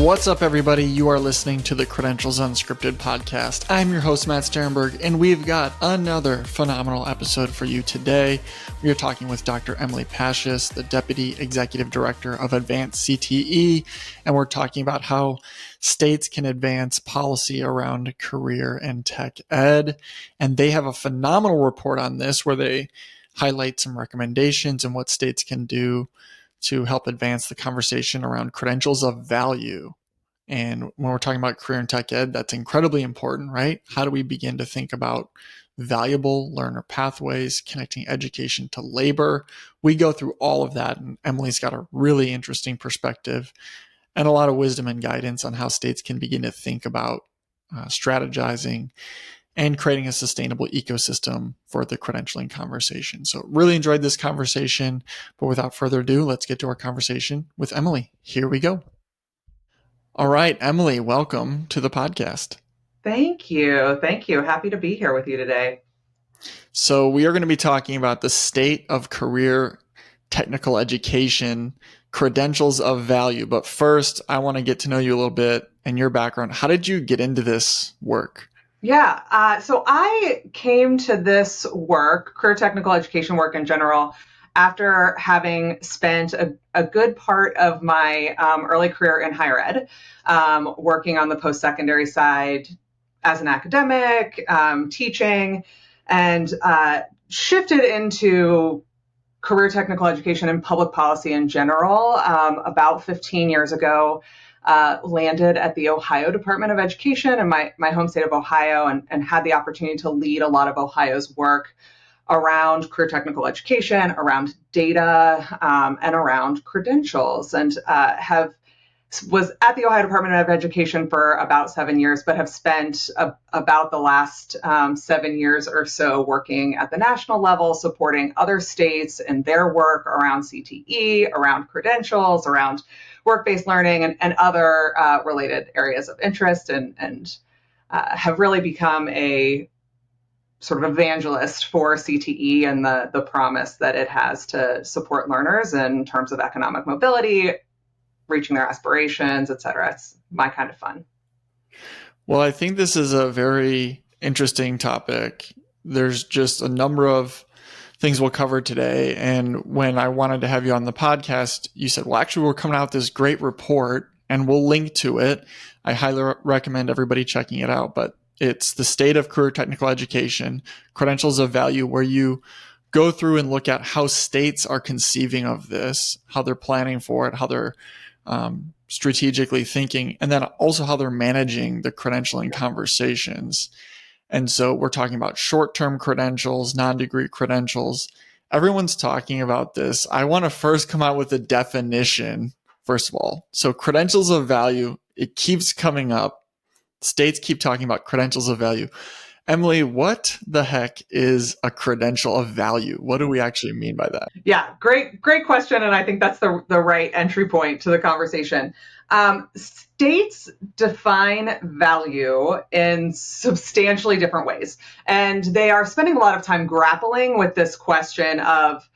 What's up, everybody? You are listening to the Credentials Unscripted podcast. I'm your host, Matt Sterenberg, and we've got another phenomenal episode for you today. We are talking with Dr. Emily Passias, the Deputy Executive Director of Advance CTE, and we're talking about how states can advance policy around career and tech ed. And they have a phenomenal report on this where they highlight some recommendations and what states can do to help advance the conversation around credentials of value. And when we're talking about career and tech ed, that's incredibly important, right? How do we begin to think about valuable learner pathways, connecting education to labor? We go through all of that, and Emily's got a really interesting perspective and a lot of wisdom and guidance on how states can begin to think about strategizing and creating a sustainable ecosystem for the credentialing conversation. So really enjoyed this conversation, but without further ado, let's get to our conversation with Emily. Here we go. All right, Emily, welcome to the podcast. Thank you. Happy to be here with you today. So we are going to be talking about the state of career technical education, credentials of value. But first, I want to get to know you a little bit and your background. How did you get into this work? Yeah, so I came to this work, career technical education work in general, after having spent a good part of my early career in higher ed, working on the post-secondary side as an academic, teaching, and shifted into career technical education and public policy in general about 15 years ago. Landed at the Ohio Department of Education in my home state of Ohio and had the opportunity to lead a lot of Ohio's work around career technical education, around data, and around credentials, and was at the Ohio Department of Education for about 7 years, but have spent about the last 7 years or so working at the national level, supporting other states in their work around CTE, around credentials, around work-based learning, and other related areas of interest, and have really become a sort of evangelist for CTE and the promise that it has to support learners in terms of economic mobility, reaching their aspirations, et cetera. It's my kind of fun. Well, I think this is a very interesting topic. There's just a number of things we'll cover today. And when I wanted to have you on the podcast, you said, well, actually, we're coming out with this great report and we'll link to it. I highly recommend everybody checking it out. But it's the State of Career Technical Education, Credentials of Value, where you go through and look at how states are conceiving of this, how they're planning for it, how they're strategically thinking, and then also how they're managing the credentialing conversations. And so we're talking about short-term credentials, non-degree credentials. Everyone's talking about this. I want to first come out with a definition, first of all. So credentials of value, it keeps coming up. States keep talking about credentials of value. Emily, what the heck is a credential of value? What do we actually mean by that? Yeah, great question. And I think that's the right entry point to the conversation. States define value in substantially different ways. And they are spending a lot of time grappling with this question of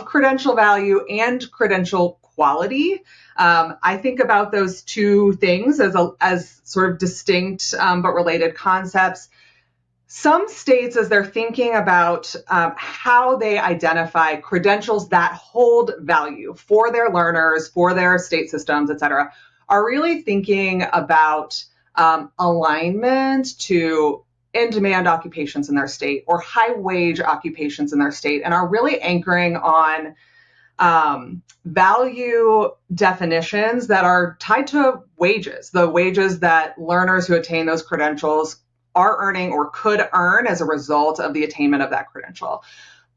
credential value and credential quality. I think about those two things as sort of distinct but related concepts. Some states, as they're thinking about how they identify credentials that hold value for their learners, for their state systems, et cetera, are really thinking about alignment to in-demand occupations in their state or high-wage occupations in their state, and are really anchoring on value definitions that are tied to wages, the wages that learners who attain those credentials are earning or could earn as a result of the attainment of that credential.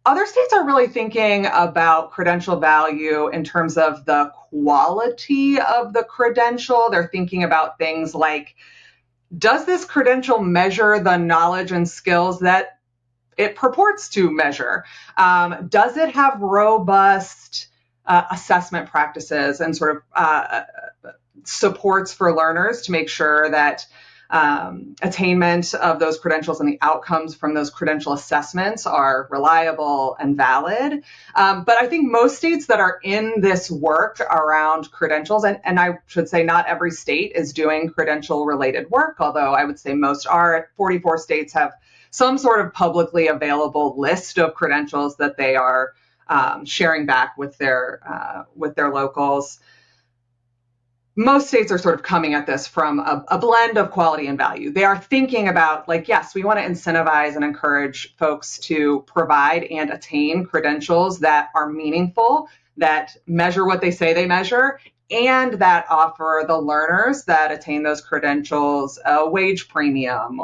Other states are really thinking about credential value in terms of the quality of the credential. They're thinking about things like, does this credential measure the knowledge and skills that it purports to measure? Does it have robust assessment practices and sort of supports for learners to make sure that attainment of those credentials and the outcomes from those credential assessments are reliable and valid. But I think most states that are in this work around credentials, and I should say not every state is doing credential related work, although I would say most are. 44 states have some sort of publicly available list of credentials that they are sharing back with their locals. Most states are sort of coming at this from a blend of quality and value. They are thinking about, like, yes, we want to incentivize and encourage folks to provide and attain credentials that are meaningful, that measure what they say they measure, and that offer the learners that attain those credentials a wage premium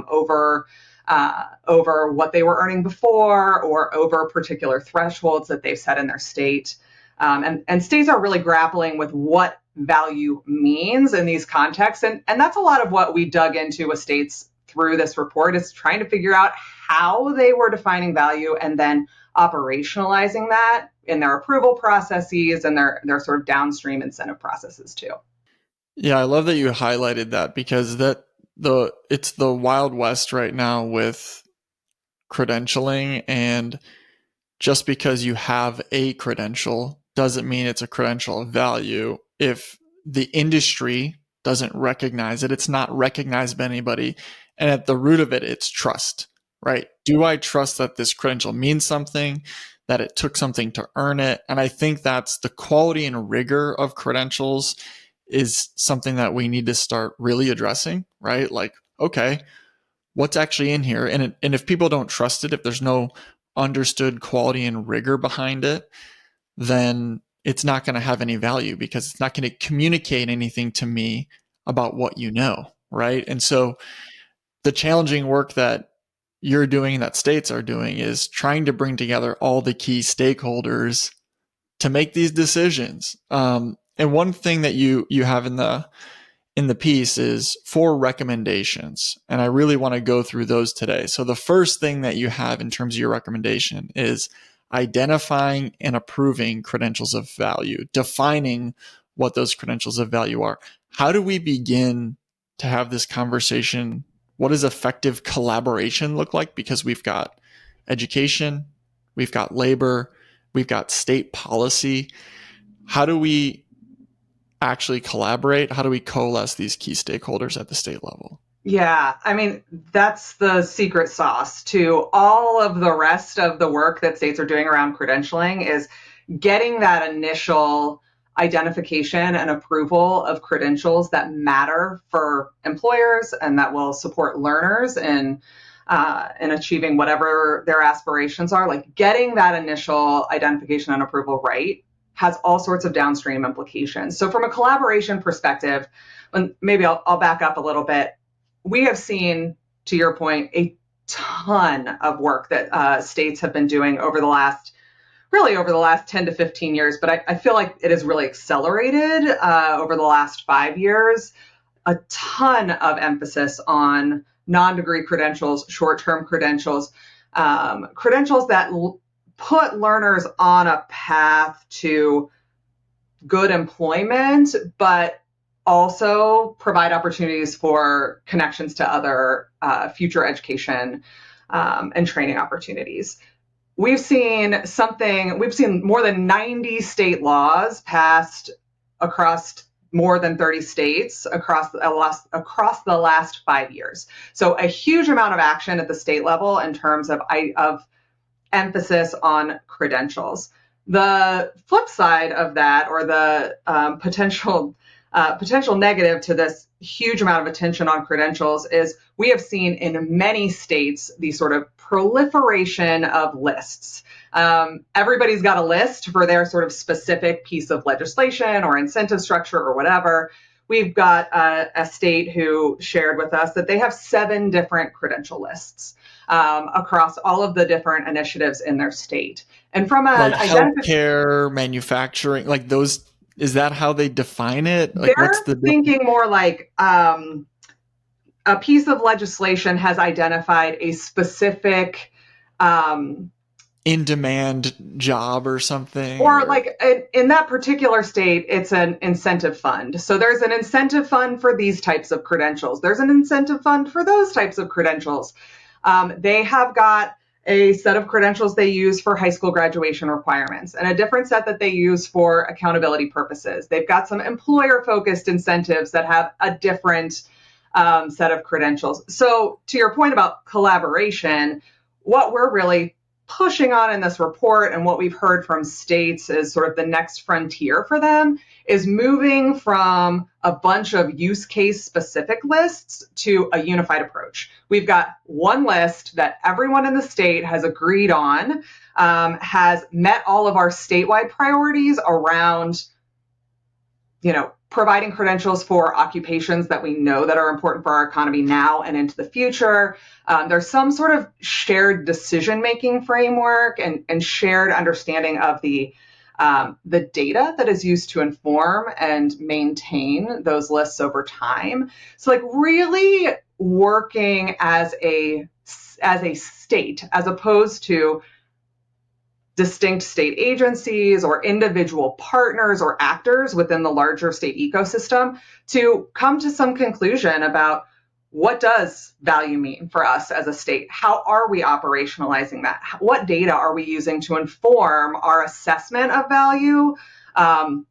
over what they were earning before, or over particular thresholds that they've set in their state. And states are really grappling with what value means in these contexts. And that's a lot of what we dug into with states through this report, is trying to figure out how they were defining value and then operationalizing that in their approval processes and their sort of downstream incentive processes too. Yeah, I love that you highlighted that, because it's the Wild West right now with credentialing, and just because you have a credential doesn't mean it's a credential of value. If the industry doesn't recognize it, it's not recognized by anybody. And at the root of it, it's trust, right? Do I trust that this credential means something, that it took something to earn it? And I think that's the quality and rigor of credentials is something that we need to start really addressing, right? Like, okay, what's actually in here? And if people don't trust it, if there's no understood quality and rigor behind it, then it's not going to have any value, because it's not going to communicate anything to me about what you know, right? And so the challenging work that you're doing, that states are doing, is trying to bring together all the key stakeholders to make these decisions. And one thing that you have in the piece is 4 recommendations. And I really want to go through those today. So the first thing that you have in terms of your recommendation is identifying and approving credentials of value, defining what those credentials of value are. How do we begin to have this conversation? What does effective collaboration look like? Because we've got education, we've got labor, we've got state policy. How do we actually collaborate? How do we coalesce these key stakeholders at the state level? Yeah, I mean, that's the secret sauce to all of the rest of the work that states are doing around credentialing, is getting that initial identification and approval of credentials that matter for employers and that will support learners in achieving whatever their aspirations are. Like, getting that initial identification and approval right has all sorts of downstream implications. So from a collaboration perspective, and maybe I'll back up a little bit, we have seen, to your point, a ton of work that states have been doing over the last 10 to 15 years, but I feel like it has really accelerated over the last 5 years. A ton of emphasis on non-degree credentials, short-term credentials, credentials that put learners on a path to good employment, but also provide opportunities for connections to other future education and training opportunities. We've seen more than 90 state laws passed across more than 30 states across the last 5 years. So a huge amount of action at the state level in terms of emphasis on credentials. The flip side of that, or the potential negative to this huge amount of attention on credentials, is we have seen in many states the sort of proliferation of lists. Everybody's got a list for their sort of specific piece of legislation or incentive structure or whatever. We've got a state who shared with us that they have 7 different credential lists across all of the different initiatives in their state. And from an healthcare, manufacturing, like those, is that how they define it? Like, they're thinking more like a piece of legislation has identified a specific in-demand job or something? Or like in that particular state, it's an incentive fund. So there's an incentive fund for these types of credentials. There's an incentive fund for those types of credentials. They have got a set of credentials they use for high school graduation requirements and a different set that they use for accountability purposes. They've got some employer-focused incentives that have a different set of credentials. So to your point about collaboration, what we're really pushing on in this report and what we've heard from states is sort of the next frontier for them is moving from a bunch of use case specific lists to a unified approach. We've got one list that everyone in the state has agreed on, has met all of our statewide priorities around, providing credentials for occupations that we know that are important for our economy now and into the future. There's some sort of shared decision-making framework and shared understanding of the data that is used to inform and maintain those lists over time. So like really working as a state, as opposed to distinct state agencies or individual partners or actors within the larger state ecosystem, to come to some conclusion about what does value mean for us as a state? How are we operationalizing that? What data are we using to inform our assessment of value,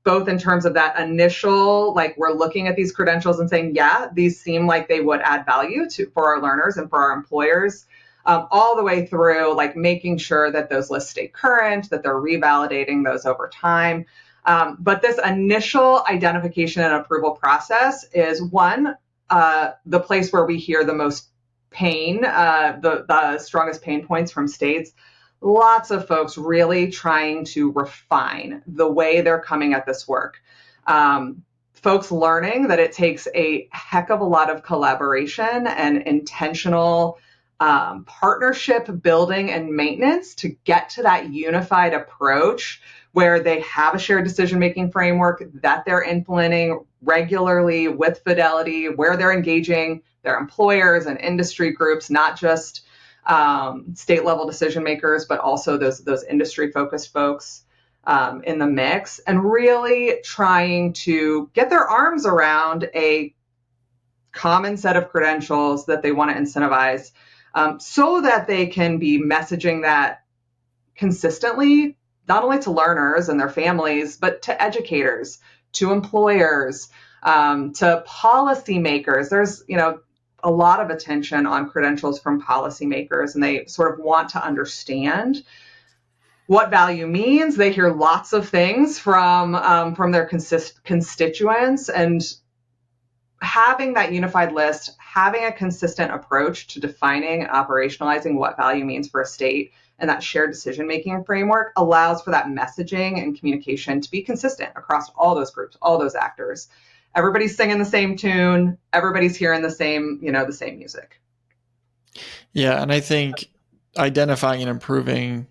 both in terms of that initial, like we're looking at these credentials and saying, yeah, these seem like they would add value for our learners and for our employers, all the way through like making sure that those lists stay current, that they're revalidating those over time. But this initial identification and approval process is one, the place where we hear the most pain, the strongest pain points from states. Lots of folks really trying to refine the way they're coming at this work. Folks learning that it takes a heck of a lot of collaboration and intentional partnership building and maintenance to get to that unified approach where they have a shared decision-making framework that they're implementing regularly with fidelity, where they're engaging their employers and industry groups, not just state-level decision makers, but also those industry-focused folks in the mix, and really trying to get their arms around a common set of credentials that they want to incentivize, so that they can be messaging that consistently, not only to learners and their families, but to educators, to employers, to policymakers. There's, a lot of attention on credentials from policymakers, and they sort of want to understand what value means. They hear lots of things from their constituents, and having that unified list, having a consistent approach to defining and operationalizing what value means for a state, and that shared decision-making framework allows for that messaging and communication to be consistent across all those groups, all those actors. Everybody's singing the same tune. Everybody's hearing the same music. Yeah, and I think identifying and improving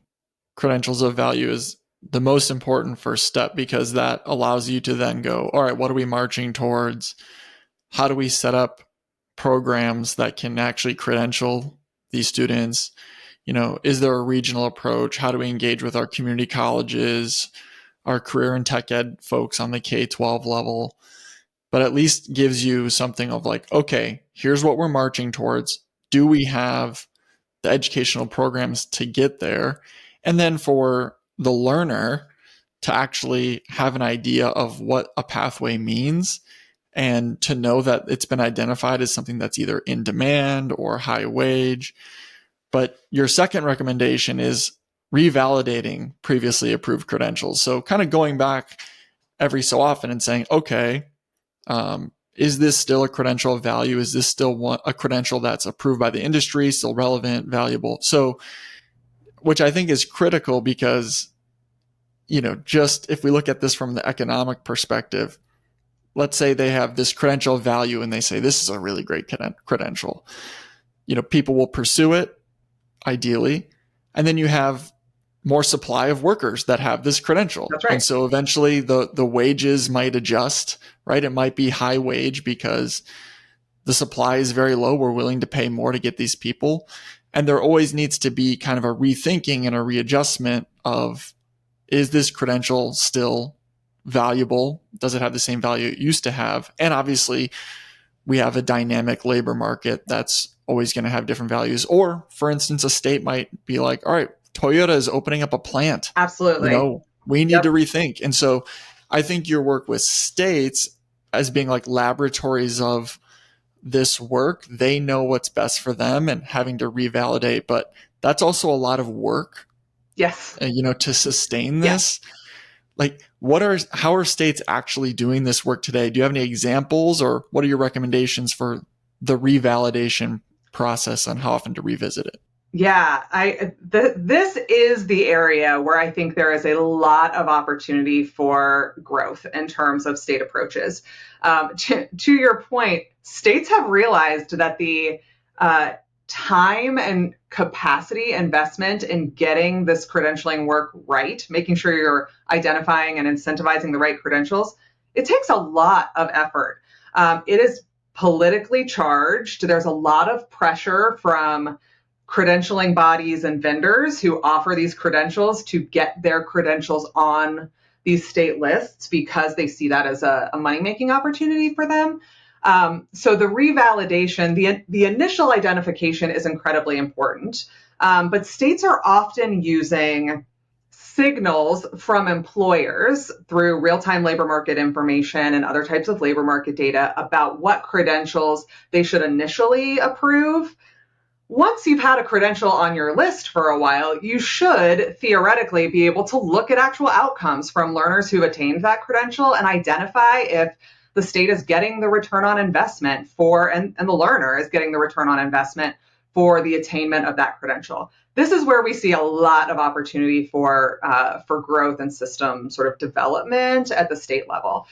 credentials of value is the most important first step, because that allows you to then go, all right, what are we marching towards? How do we set up programs that can actually credential these students? Is there a regional approach? How do we engage with our community colleges, our career and tech ed folks on the K-12 level? But at least gives you something of like, okay, here's what we're marching towards. Do we have the educational programs to get there? And then for the learner to actually have an idea of what a pathway means, and to know that it's been identified as something that's either in demand or high wage. But your second recommendation is revalidating previously approved credentials. So kind of going back every so often and saying, okay, is this still a credential of value? Is this still a credential that's approved by the industry, still relevant, valuable? So, which I think is critical, because, just if we look at this from the economic perspective, let's say they have this credential of value and they say, this is a really great credential. People will pursue it, ideally. And then you have more supply of workers that have this credential. That's right. And so eventually the wages might adjust, right? It might be high wage because the supply is very low. We're willing to pay more to get these people. And there always needs to be kind of a rethinking and a readjustment of, is this credential still valuable? Does it have the same value it used to have? And obviously, we have a dynamic labor market that's always going to have different values. Or, for instance, a state might be like, all right, Toyota is opening up a plant. Absolutely. We need to rethink. And so I think your work with states as being like laboratories of this work, they know what's best for them and having to revalidate. But that's also a lot of work. Yes. To sustain this. Yes. Like, how are states actually doing this work today? Do you have any examples, or what are your recommendations for the revalidation process and how often to revisit it? Yeah, this is the area where I think there is a lot of opportunity for growth in terms of state approaches. To your point, states have realized that the time and capacity investment in getting this credentialing work right, making sure you're identifying and incentivizing the right credentials, it takes a lot of effort. It is politically charged. There's a lot of pressure from credentialing bodies and vendors who offer these credentials to get their credentials on these state lists because they see that as a money-making opportunity for them. So the revalidation, the initial identification is incredibly important, but states are often using signals from employers through real-time labor market information and other types of labor market data about what credentials they should initially approve. Once you've had a credential on your list for a while, you should theoretically be able to look at actual outcomes from learners who've attained that credential and identify if the state is getting the return on investment and the learner is getting the return on investment for the attainment of that credential. This is where we see a lot of opportunity for growth and system sort of development at the state level.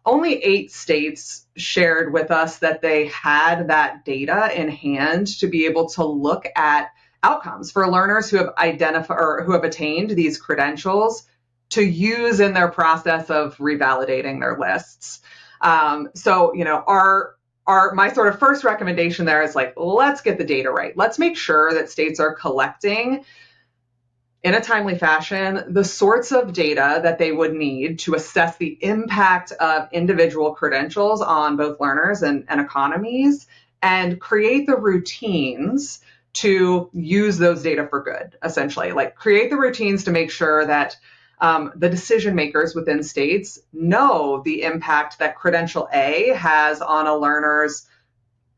Only 8 states shared with us that they had that data in hand to be able to look at outcomes for learners who have identified or who have attained these credentials to use in their process of revalidating their lists. So, my sort of first recommendation there is let's get the data right. Let's make sure that states are collecting in a timely fashion the sorts of data that they would need to assess the impact of individual credentials on both learners and economies, and create the routines to use those data for good, essentially. Create the routines to make sure that the decision makers within states know the impact that credential A has on a learner's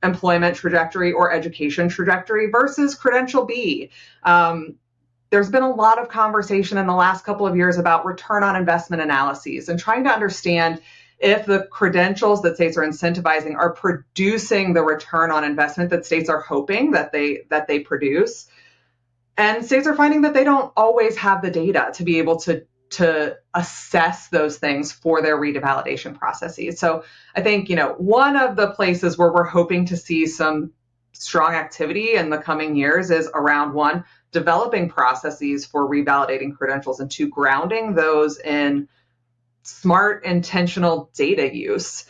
employment trajectory or education trajectory versus credential B. There's been a lot of conversation in the last couple of years about return on investment analyses and trying to understand if the credentials that states are incentivizing are producing the return on investment that states are hoping that they produce. And states are finding that they don't always have the data to be able to assess those things for their revalidation processes. So I think, one of the places where we're hoping to see some strong activity in the coming years is around, 1, developing processes for revalidating credentials, and 2, grounding those in smart, intentional data use.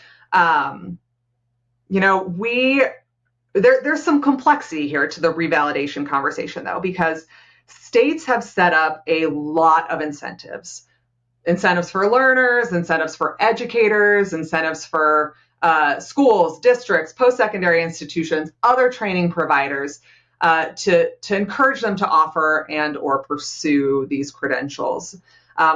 There's some complexity here to the revalidation conversation, though, because states have set up a lot of incentives for learners, incentives for educators, incentives for schools, districts, post-secondary institutions, other training providers, to encourage them to offer and or pursue these credentials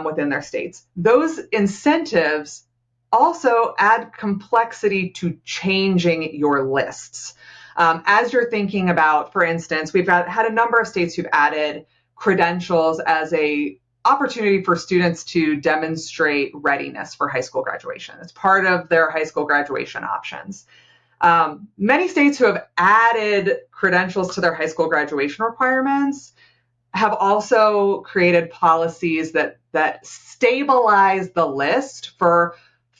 within their states. Those incentives also add complexity to changing your lists. As you're thinking about, for instance, we've had a number of states who've added credentials as a opportunity for students to demonstrate readiness for high school graduation. It's part of their high school graduation options. Many states who have added credentials to their high school graduation requirements have also created policies that stabilize the list for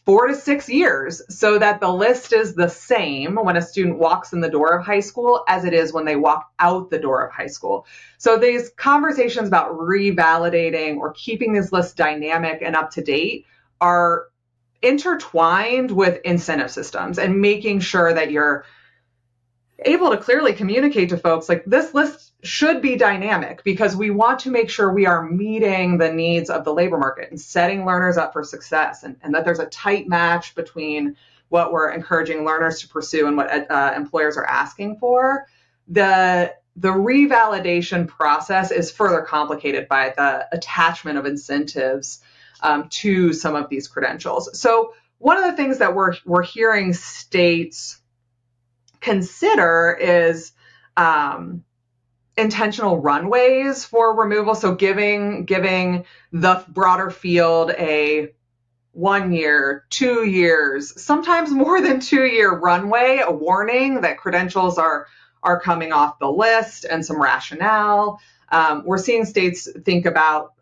4 to 6 years, so that the list is the same when a student walks in the door of high school as it is when they walk out the door of high school. So these conversations about revalidating or keeping this list dynamic and up to date are intertwined with incentive systems and making sure that you're able to clearly communicate to folks like this list should be dynamic because we want to make sure we are meeting the needs of the labor market and setting learners up for success, and that there's a tight match between what we're encouraging learners to pursue and what employers are asking for. The revalidation process is further complicated by the attachment of incentives to some of these credentials. So one of the things that we're hearing states consider is intentional runways for removal. So giving the broader field a 1 year, 2 years, sometimes more than 2 year runway, a warning that credentials are coming off the list, and some rationale. We're seeing states think about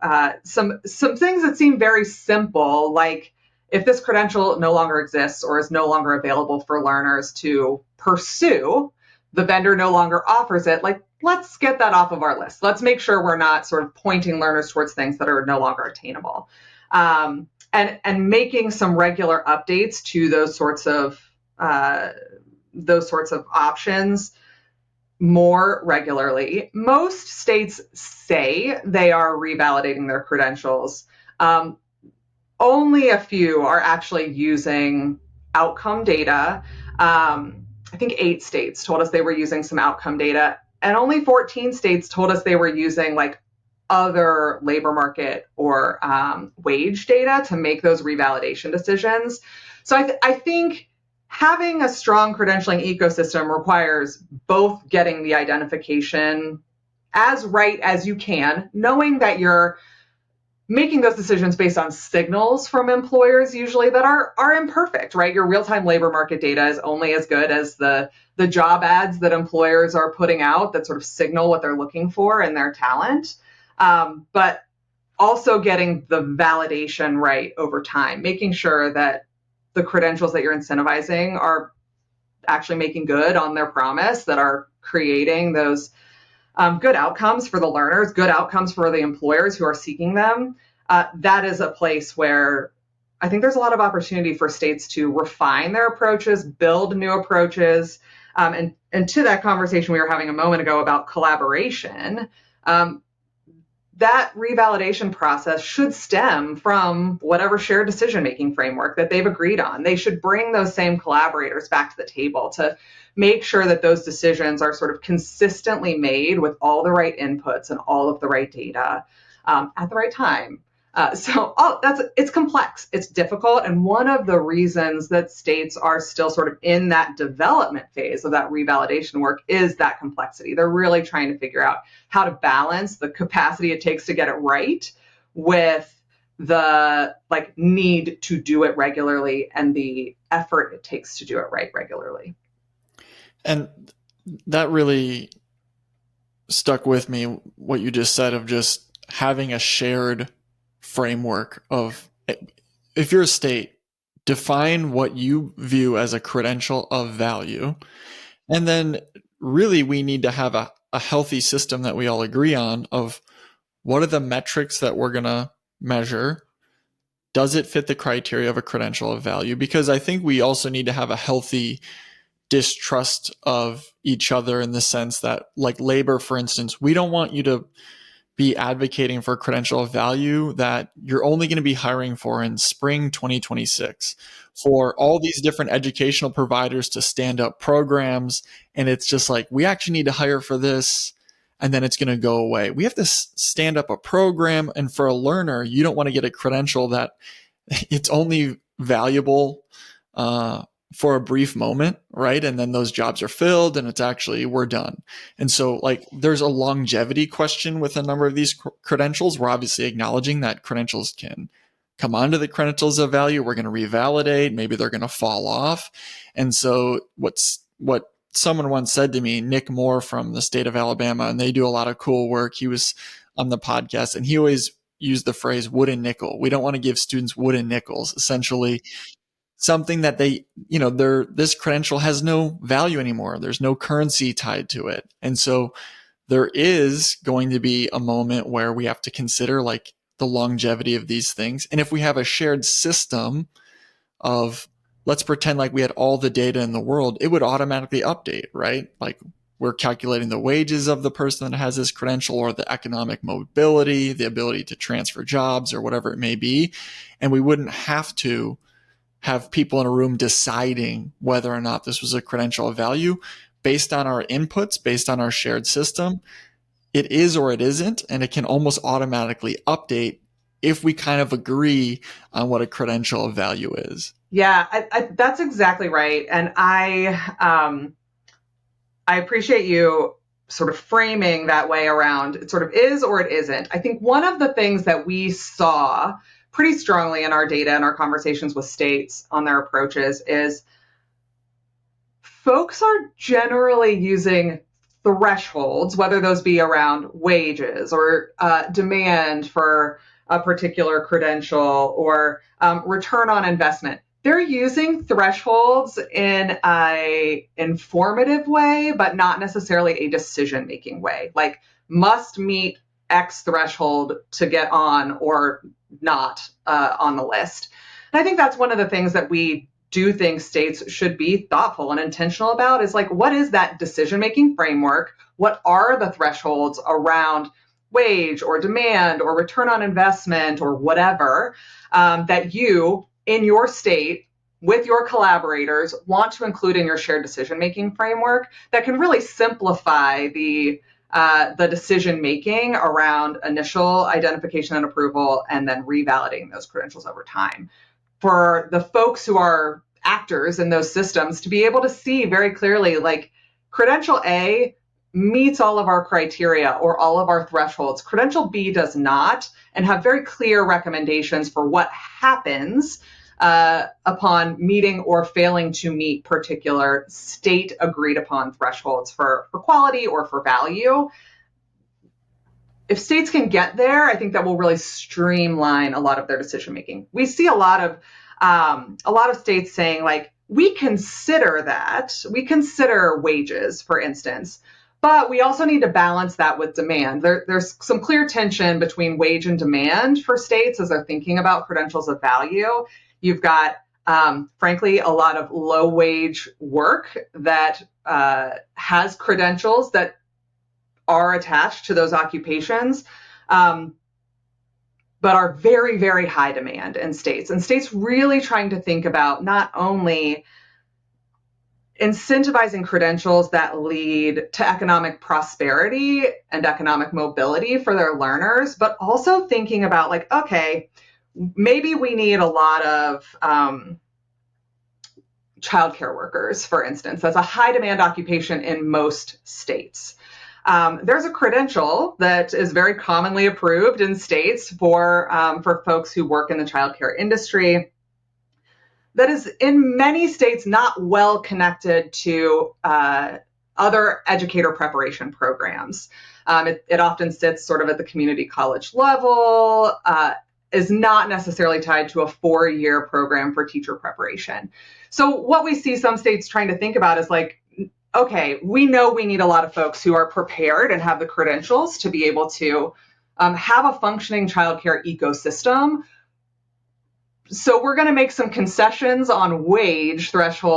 some things that seem very simple, like if this credential no longer exists or is no longer available for learners to pursue, the vendor no longer offers it, like, let's get that off of our list. Let's make sure we're not sort of pointing learners towards things that are no longer attainable. And making some regular updates to those sorts of options more regularly. Most states say they are revalidating their credentials. Only a few are actually using outcome data. I think 8 states told us they were using some outcome data, and only 14 states told us they were using like other labor market or wage data to make those revalidation decisions. So I think having a strong credentialing ecosystem requires both getting the identification as right as you can, knowing that you're making those decisions based on signals from employers usually that are imperfect, right? Your real-time labor market data is only as good as the job ads that employers are putting out that sort of signal what they're looking for in their talent. But also getting the validation right over time, making sure that the credentials that you're incentivizing are actually making good on their promise, that are creating those good outcomes for the learners, good outcomes for the employers who are seeking them. That is a place where I think there's a lot of opportunity for states to refine their approaches, build new approaches. And to that conversation we were having a moment ago about collaboration, that revalidation process should stem from whatever shared decision-making framework that they've agreed on. They should bring those same collaborators back to the table to make sure that those decisions are sort of consistently made with all the right inputs and all of the right data at the right time. It's complex, it's difficult, and one of the reasons that states are still sort of in that development phase of that revalidation work is that complexity. They're really trying to figure out how to balance the capacity it takes to get it right with the need to do it regularly and the effort it takes to do it right regularly. And that really stuck with me, what you just said of just having a shared framework of, if you're a state, define what you view as a credential of value. And then really we need to have a healthy system that we all agree on of what are the metrics that we're going to measure. Does it fit the criteria of a credential of value? Because I think we also need to have a healthy distrust of each other, in the sense that, like labor, for instance, we don't want you to be advocating for a credential of value that you're only going to be hiring for in spring 2026 for all these different educational providers to stand up programs. And it's just like, we actually need to hire for this, and then it's going to go away. We have to stand up a program. And for a learner, you don't want to get a credential that it's only valuable for a brief moment, right? And then those jobs are filled and it's actually, we're done. And so there's a longevity question with a number of these credentials. We're obviously acknowledging that credentials can come onto the credentials of value. We're going to revalidate. Maybe they're going to fall off. And so what someone once said to me, Nick Moore from the state of Alabama, and they do a lot of cool work. He was on the podcast and he always used the phrase wooden nickel. We don't want to give students wooden nickels, essentially something that this credential has no value anymore. There's no currency tied to it. And so there is going to be a moment where we have to consider the longevity of these things. And if we have a shared system of, let's pretend like we had all the data in the world, it would automatically update, right? Like we're calculating the wages of the person that has this credential, or the economic mobility, the ability to transfer jobs, or whatever it may be. And we wouldn't have to have people in a room deciding whether or not this was a credential of value based on our inputs, based on our shared system. It is or it isn't, and it can almost automatically update if we kind of agree on what a credential of value is. Yeah, that's exactly right. And I appreciate you sort of framing that way around it sort of is or it isn't. I think one of the things that we saw pretty strongly in our data and our conversations with states on their approaches is folks are generally using thresholds, whether those be around wages or demand for a particular credential or return on investment. They're using thresholds in an informative way, but not necessarily a decision-making way. Like must meet X threshold to get on or not on the list. And I think that's one of the things that we do think states should be thoughtful and intentional about is like, what is that decision-making framework? What are the thresholds around wage or demand or return on investment or whatever that you in your state with your collaborators want to include in your shared decision-making framework that can really simplify the decision-making around initial identification and approval and then revalidating those credentials over time. For the folks who are actors in those systems to be able to see very clearly, like credential A meets all of our criteria or all of our thresholds. Credential B does not, and have very clear recommendations for what happens upon meeting or failing to meet particular state agreed upon thresholds for quality or for value. If states can get there, I think that will really streamline a lot of their decision making. We see a lot of states saying like, we consider that, we consider wages, for instance, but we also need to balance that with demand. There's some clear tension between wage and demand for states as they're thinking about credentials of value. You've got, frankly, a lot of low wage work that has credentials that are attached to those occupations, but are very, very high demand in states. And states really trying to think about not only incentivizing credentials that lead to economic prosperity and economic mobility for their learners, but also thinking about like, okay, maybe we need a lot of childcare workers, for instance. That's a high demand occupation in most states. There's a credential that is very commonly approved in states for folks who work in the childcare industry that is in many states not well connected to other educator preparation programs. It often sits sort of at the community college level, is not necessarily tied to a 4-year program for teacher preparation. So what we see some states trying to think about is like, okay, we know we need a lot of folks who are prepared and have the credentials to be able to have a functioning childcare ecosystem. So we're going to make some concessions on wage thresholds